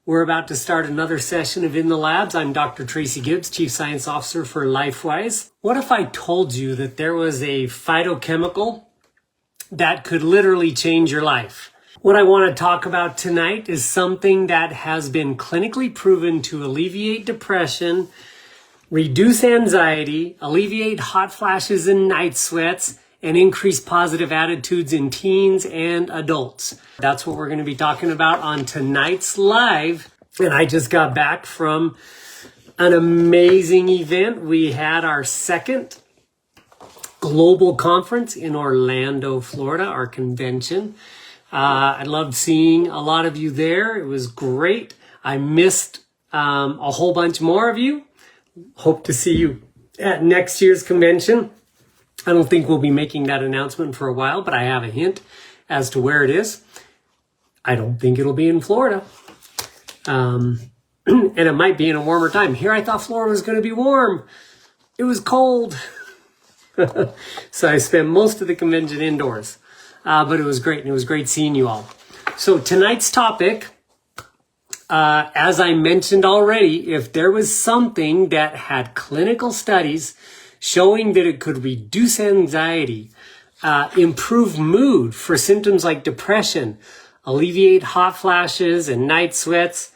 We're about to start another session of In the Labs. I'm Dr. Tracy Gibbs, Chief Science Officer for LifeWise. What if I told you that there was a phytochemical that could literally change your life? What I want to talk about tonight is something that has been clinically proven to alleviate depression, reduce anxiety, alleviate hot flashes and night sweats, and increase positive attitudes in teens and adults. That's what we're going to be talking about on tonight's live. And I just got back from an amazing event. We had our second global conference in Orlando, Florida, our convention. I loved seeing a lot of you there. It was great. I missed a whole bunch more of you. Hope to see you at next year's convention. I don't think we'll be making that announcement for a while, but I have a hint as to where it is. I don't think it'll be in Florida. And it might be in a warmer time. Here I thought Florida was going to be warm. It was cold. So I spent most of the convention indoors. But it was great, and it was great seeing you all. So tonight's topic, as I mentioned already, if there was something that had clinical studies showing that it could reduce anxiety, improve mood for symptoms like depression, alleviate hot flashes and night sweats,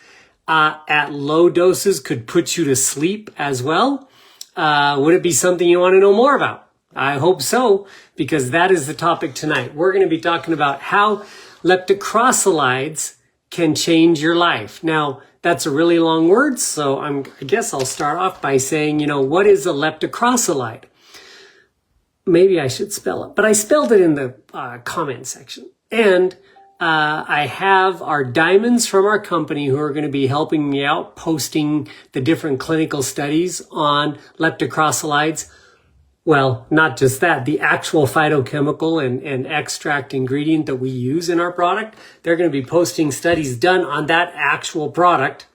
at low doses could put you to sleep as well, would it be something you want to know more about? I hope so, because that is the topic tonight. We're going to be talking about how lepticrosalides can change your life. Now, that's a really long word, so I guess I'll start off by saying, what is a lepticrosalide? Maybe I should spell it, but I spelled it in the comment section. And I have our diamonds from our company who are going to be helping me out posting the different clinical studies on lepticrosalides. Well, not just that, the actual phytochemical and extract ingredient that we use in our product, they're going to be posting studies done on that actual product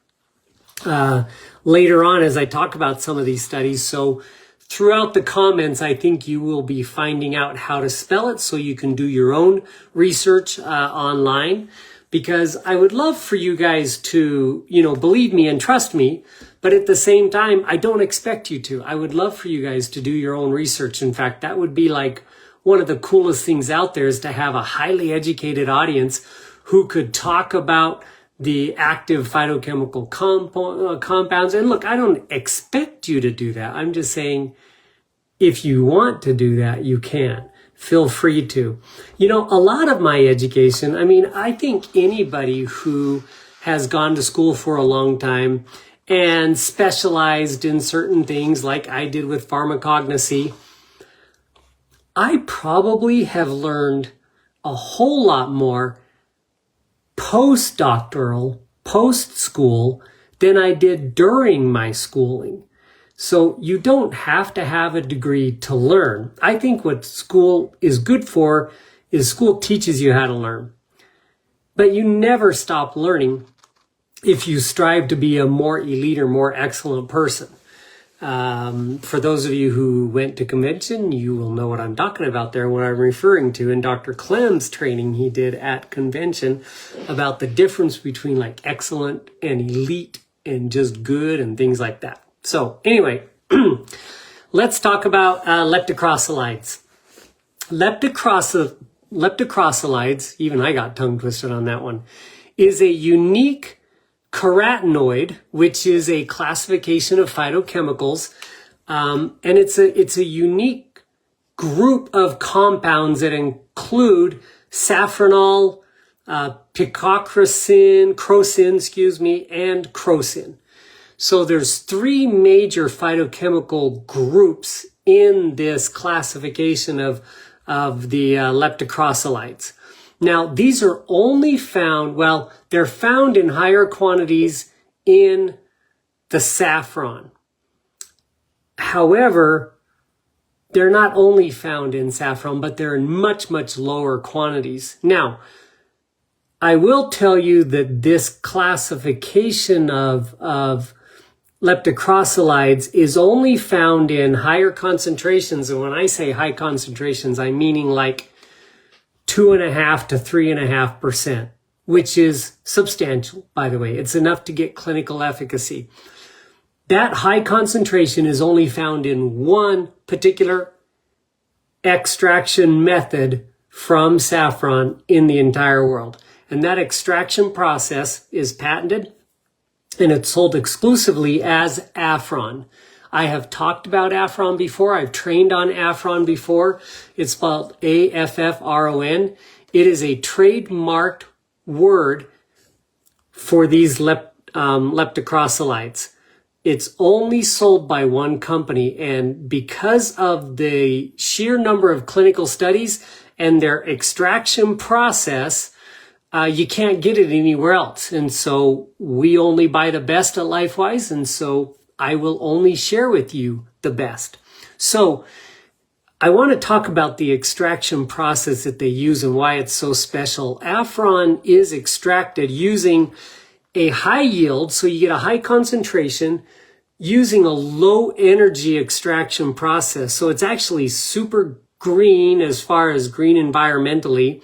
later on as I talk about some of these studies. So throughout the comments, I think you will be finding out how to spell it so you can do your own research online, because I would love for you guys to, believe me and trust me. But at the same time, I don't expect you to. I would love for you guys to do your own research. In fact, that would be like one of the coolest things out there, is to have a highly educated audience who could talk about the active phytochemical compounds. And look, I don't expect you to do that. I'm just saying, if you want to do that, you can. Feel free to. A lot of my education, I think anybody who has gone to school for a long time and specialized in certain things like I did with pharmacognosy, I probably have learned a whole lot more postdoctoral, post-school, than I did during my schooling. So you don't have to have a degree to learn. I think what school is good for is school teaches you how to learn. But you never stop learning if you strive to be a more elite or more excellent person. For those of you who went to convention, you will know what I'm talking about there, what I'm referring to in Dr. Clem's training he did at convention about the difference between like excellent and elite and just good and things like that. So anyway, let's talk about lepticrosalides. Lepticrosalides, even I got tongue twisted on that one, is a unique carotenoid, which is a classification of phytochemicals, and it's a unique group of compounds that include safranol, crocin, and crocin. So there's three major phytochemical groups in this classification of the lepticrosalides. Now, these are only found, they're found in higher quantities in the saffron. However, they're not only found in saffron, but they're in much, much lower quantities. Now, I will tell you that this classification of lepticrosalides is only found in higher concentrations. And when I say high concentrations, I'm meaning like 2.5 to 3.5%, which is substantial, by the way. It's enough to get clinical efficacy. That high concentration is only found in one particular extraction method from saffron in the entire world. And that extraction process is patented and it's sold exclusively as Affron. I have talked about Affron before. I've trained on Affron before. It's spelled Affron. It is a trademarked word for these lepticrosalides. It's only sold by one company, and because of the sheer number of clinical studies and their extraction process, you can't get it anywhere else. And so we only buy the best at LifeWise, and so I will only share with you the best. So I want to talk about the extraction process that they use and why it's so special. Affron is extracted using a high yield, so you get a high concentration using a low energy extraction process. So it's actually super green as far as green environmentally.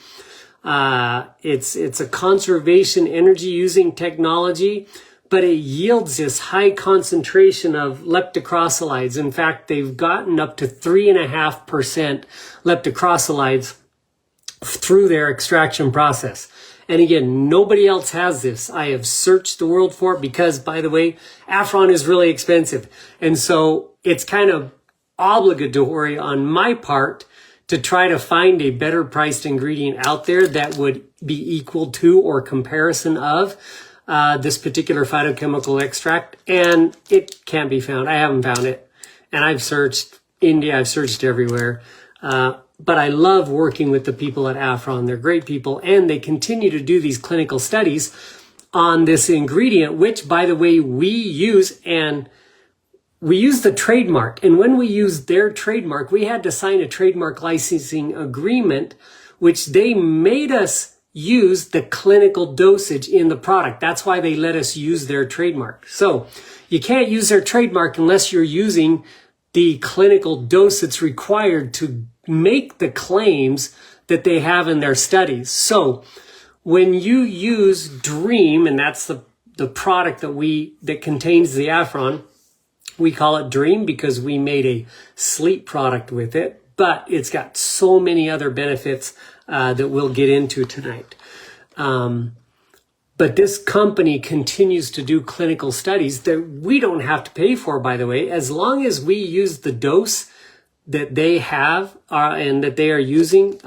It's a conservation energy using technology, but it yields this high concentration of lepticrosalides. In fact, they've gotten up to 3.5% lepticrosalides through their extraction process. And again, nobody else has this. I have searched the world for it because, by the way, Affron is really expensive. And so it's kind of obligatory on my part to try to find a better priced ingredient out there that would be equal to or comparison of this particular phytochemical extract. And it can't be found. I haven't found it. And I've searched India. I've searched everywhere. But I love working with the people at Affron. They're great people, and they continue to do these clinical studies on this ingredient, which, by the way, we use, and we use the trademark. And when we used their trademark, we had to sign a trademark licensing agreement, which they made us use the clinical dosage in the product. That's why they let us use their trademark. So you can't use their trademark unless you're using the clinical dose that's required to make the claims that they have in their studies. So when you use Dream, and that's the product that contains the Affron, we call it Dream because we made a sleep product with it, but it's got so many other benefits that we'll get into tonight. But this company continues to do clinical studies that we don't have to pay for, by the way, as long as we use the dose that they have and that they are using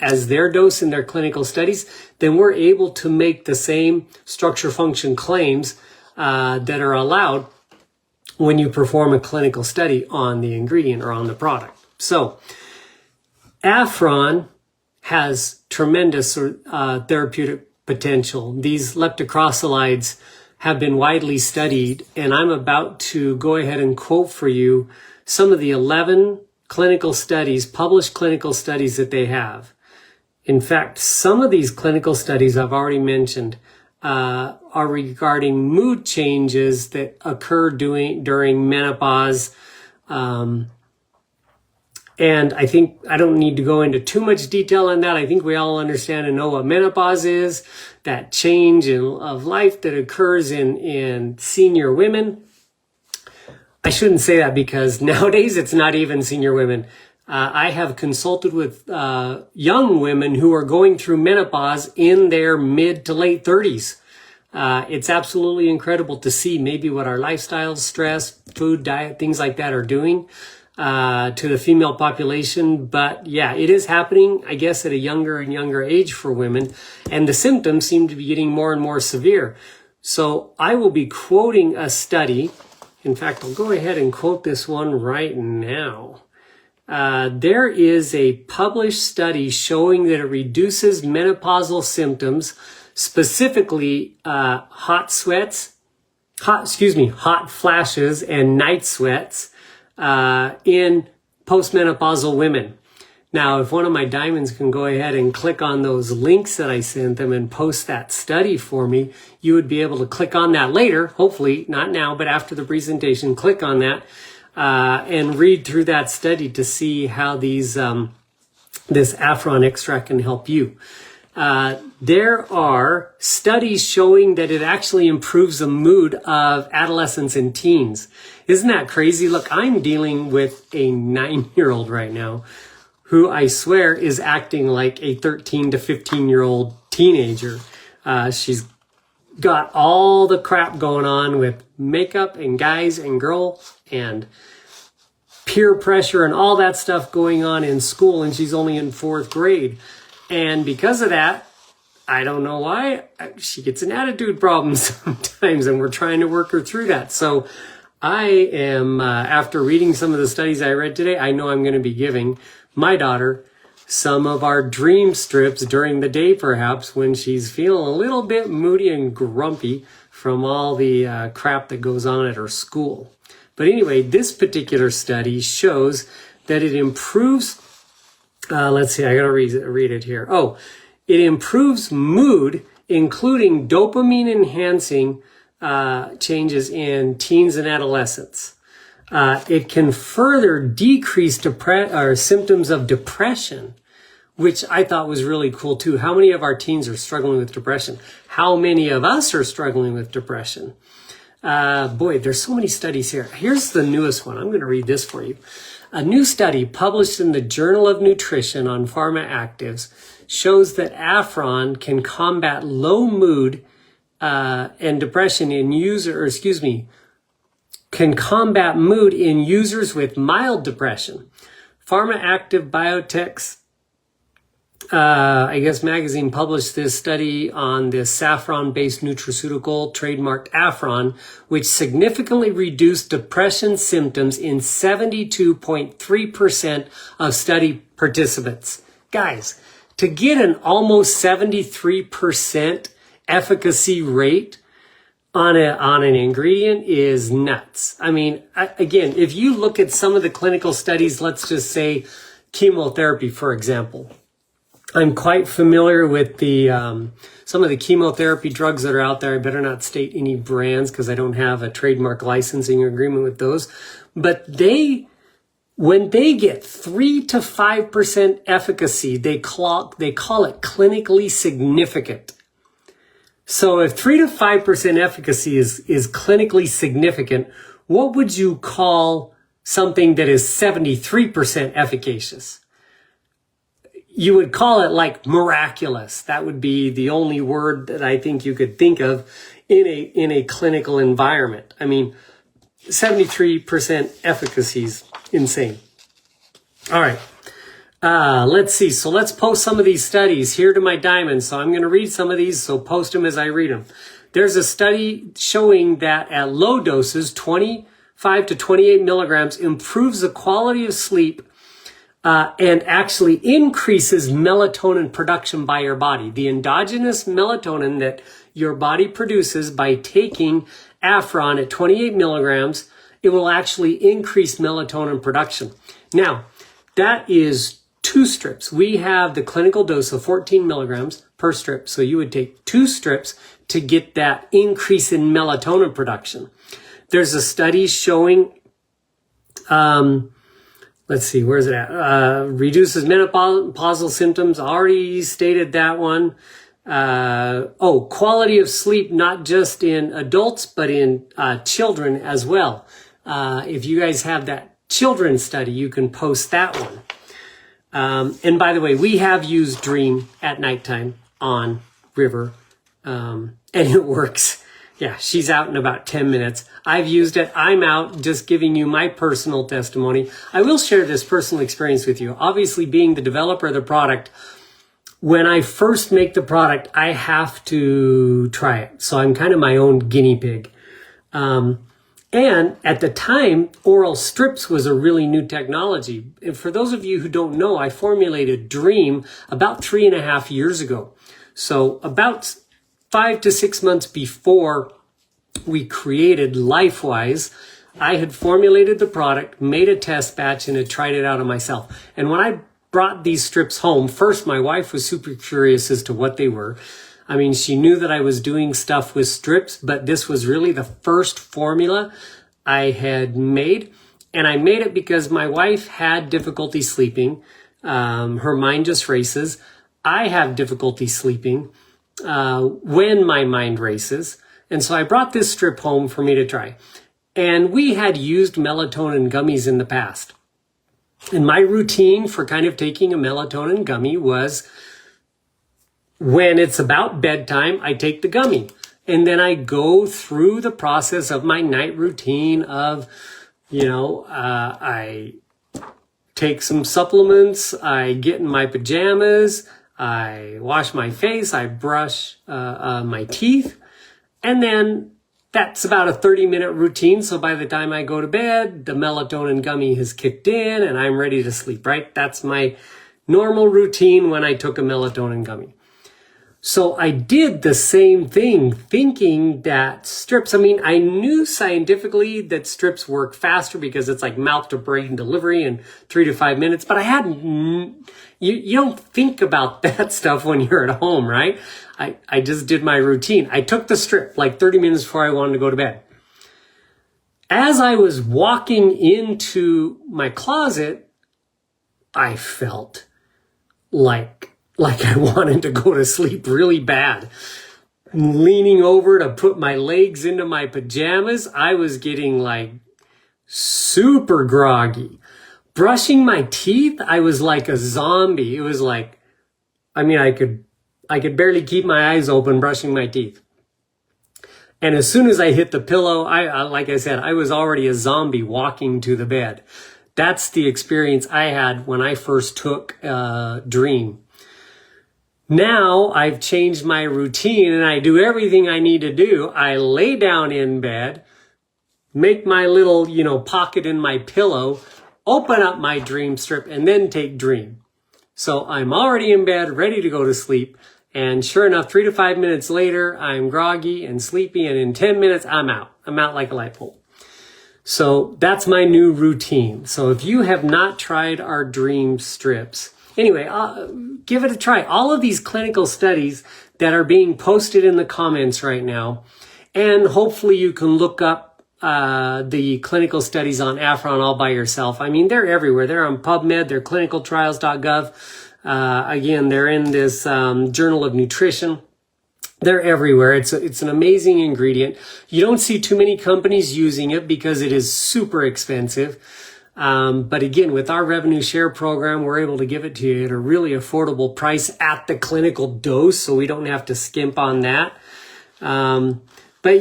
as their dose in their clinical studies, then we're able to make the same structure function claims that are allowed when you perform a clinical study on the ingredient or on the product. So Affron has tremendous therapeutic potential. These lepticrosalides have been widely studied, and I'm about to go ahead and quote for you some of the 11 clinical studies, published clinical studies that they have. In fact, some of these clinical studies I've already mentioned are regarding mood changes that occur during menopause. And I think I don't need to go into too much detail on that. I think we all understand and know what menopause is, that change of life that occurs in senior women. I shouldn't say that because nowadays it's not even senior women. I have consulted with young women who are going through menopause in their mid to late 30s. It's absolutely incredible to see maybe what our lifestyles, stress, food, diet, things like that are doing to the female population. But yeah, it is happening, I guess, at a younger and younger age for women. And the symptoms seem to be getting more and more severe. So I will be quoting a study. In fact, I'll go ahead and quote this one right now. There is a published study showing that it reduces menopausal symptoms, specifically hot flashes and night sweats in postmenopausal women. Now, if one of my diamonds can go ahead and click on those links that I sent them and post that study for me, you would be able to click on that later, hopefully, not now, but after the presentation, click on that and read through that study to see how this Affron extract can help you. there are studies showing that it actually improves the mood of adolescents and teens. Isn't that crazy? Look, I'm dealing with a 9-year-old right now who I swear is acting like a 13 to 15-year-old teenager. She's got all the crap going on with makeup and guys and girls and peer pressure and all that stuff going on in school, and she's only in 4th grade. And because of that, I don't know why, she gets an attitude problem sometimes, and we're trying to work her through that. So I am, after reading some of the studies I read today, I know I'm going to be giving my daughter some of our dream strips during the day, perhaps, when she's feeling a little bit moody and grumpy from all the crap that goes on at her school. But anyway, this particular study shows that it improves, let's see, I gotta read it here. Oh, it improves mood, including dopamine enhancing changes in teens and adolescents. It can further decrease symptoms of depression, which I thought was really cool too. How many of our teens are struggling with depression? How many of us are struggling with depression? Boy, there's so many studies here. Here's the newest one. I'm going to read this for you. A new study published in the Journal of Nutrition on Pharma Actives shows that Afron can combat low mood and depression in can combat mood in users with mild depression. Pharma Active Biotech's magazine published this study on this saffron-based nutraceutical trademarked Afron, which significantly reduced depression symptoms in 72.3% of study participants. Guys, to get an almost 73% efficacy rate on an ingredient is nuts. I mean, again, if you look at some of the clinical studies, let's just say chemotherapy, for example. I'm quite familiar with the some of the chemotherapy drugs that are out there. I better not state any brands because I don't have a trademark licensing agreement with those. But when they get 3 to 5% efficacy, they call it clinically significant. So if 3 to 5% efficacy is clinically significant, what would you call something that is 73% efficacious? You would call it like miraculous. That would be the only word that I think you could think of in a clinical environment. I mean, 73% efficacy is insane. All right. Let's see. So let's post some of these studies here to my diamond. So I'm going to read some of these. So post them as I read them. There's a study showing that at low doses, 25 to 28 milligrams improves the quality of sleep and actually increases melatonin production by your body. The endogenous melatonin that your body produces by taking Afron at 28 milligrams, it will actually increase melatonin production. Now, that is 2 strips. We have the clinical dose of 14 milligrams per strip. So you would take 2 strips to get that increase in melatonin production. There's a study showing, let's see, where's it at? Reduces menopausal symptoms. Already stated that one. Quality of sleep, not just in adults, but in children as well. If you guys have that children's study, you can post that one. And by the way, we have used Dream at nighttime on River, and it works. Yeah, she's out in about 10 minutes. I've used it. I'm out, just giving you my personal testimony. I will share this personal experience with you. Obviously, being the developer of the product, when I first make the product, I have to try it. So I'm kind of my own guinea pig. And at the time, oral strips was a really new technology. And for those of you who don't know, I formulated Dream about 3.5 years ago. So about 5 to 6 months before we created LifeWise, I had formulated the product, made a test batch, and had tried it out on myself. And when I brought these strips home, first, my wife was super curious as to what they were. I mean, she knew that I was doing stuff with strips, but this was really the first formula I had made. And I made it because my wife had difficulty sleeping. Her mind just races. I have difficulty sleeping when my mind races. And so I brought this strip home for me to try. And we had used melatonin gummies in the past. And my routine for kind of taking a melatonin gummy was when it's about bedtime, I take the gummy. And then I go through the process of my night routine of, I take some supplements, I get in my pajamas, I wash my face, I brush my teeth, and then that's about a 30-minute routine. So by the time I go to bed, the melatonin gummy has kicked in and I'm ready to sleep, right? That's my normal routine when I took a melatonin gummy. So I did the same thing, thinking that strips, I knew scientifically that strips work faster because it's like mouth to brain delivery in 3 to 5 minutes, but I hadn't, you don't think about that stuff when you're at home, right? I just did my routine. I took the strip like 30 minutes before I wanted to go to bed. As I was walking into my closet, I felt like I wanted to go to sleep really bad. Leaning over to put my legs into my pajamas, I was getting like super groggy. Brushing my teeth, I was like a zombie. It was like, I could barely keep my eyes open brushing my teeth. And as soon as I hit the pillow, like I said, I was already a zombie walking to the bed. That's the experience I had when I first took Dream. Now I've changed my routine and I do everything I need to do. I lay down in bed, make my little, pocket in my pillow, open up my Dream strip, and then take Dream. So I'm already in bed, ready to go to sleep. And sure enough, 3 to 5 minutes later, I'm groggy and sleepy. And in 10 minutes, I'm out. I'm out like a light bulb. So that's my new routine. So if you have not tried our Dream strips, anyway, give it a try. All of these clinical studies that are being posted in the comments right now, and hopefully you can look up the clinical studies on Afron all by yourself. They're everywhere. They're on PubMed. They're clinicaltrials.gov. Again, they're in this Journal of Nutrition. They're everywhere. It's an amazing ingredient. You don't see too many companies using it because it is super expensive. But again, with our revenue share program, we're able to give it to you at a really affordable price at the clinical dose, so we don't have to skimp on that. But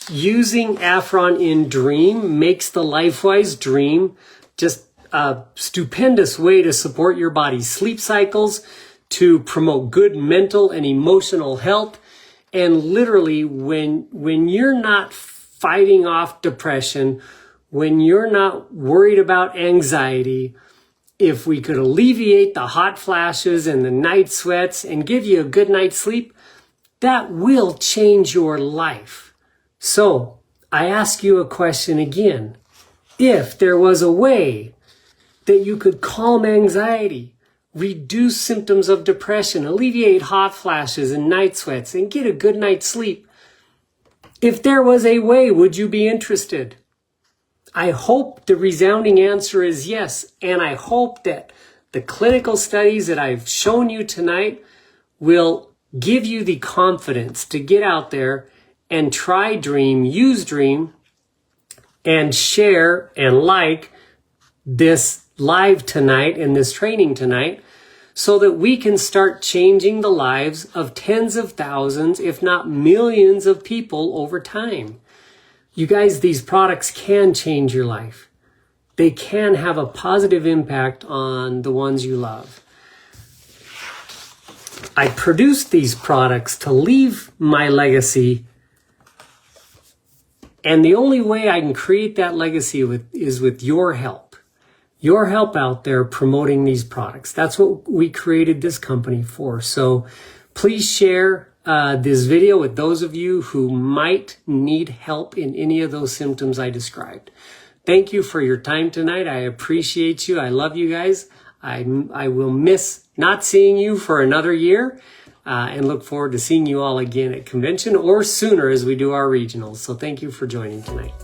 using Afron in Dream makes the LifeWise Dream just a stupendous way to support your body's sleep cycles, to promote good mental and emotional health. And literally, when you're not fighting off depression, when you're not worried about anxiety, if we could alleviate the hot flashes and the night sweats and give you a good night's sleep, that will change your life. So I ask you a question again. If there was a way that you could calm anxiety, reduce symptoms of depression, alleviate hot flashes and night sweats, and get a good night's sleep, if there was a way, would you be interested? I hope the resounding answer is yes, and I hope that the clinical studies that I've shown you tonight will give you the confidence to get out there and try Dream, use Dream, and share and like this live tonight and this training tonight, so that we can start changing the lives of tens of thousands, if not millions of people over time. You guys, these products can change your life. They can have a positive impact on the ones you love. I produced these products to leave my legacy, and the only way I can create that legacy is with your help. Your help out there promoting these products. That's what we created this company for. So please share this video with those of you who might need help in any of those symptoms I described. Thank you for your time tonight. I appreciate you. I love you guys. I will miss not seeing you for another year, and look forward to seeing you all again at convention or sooner as we do our regionals. So thank you for joining tonight.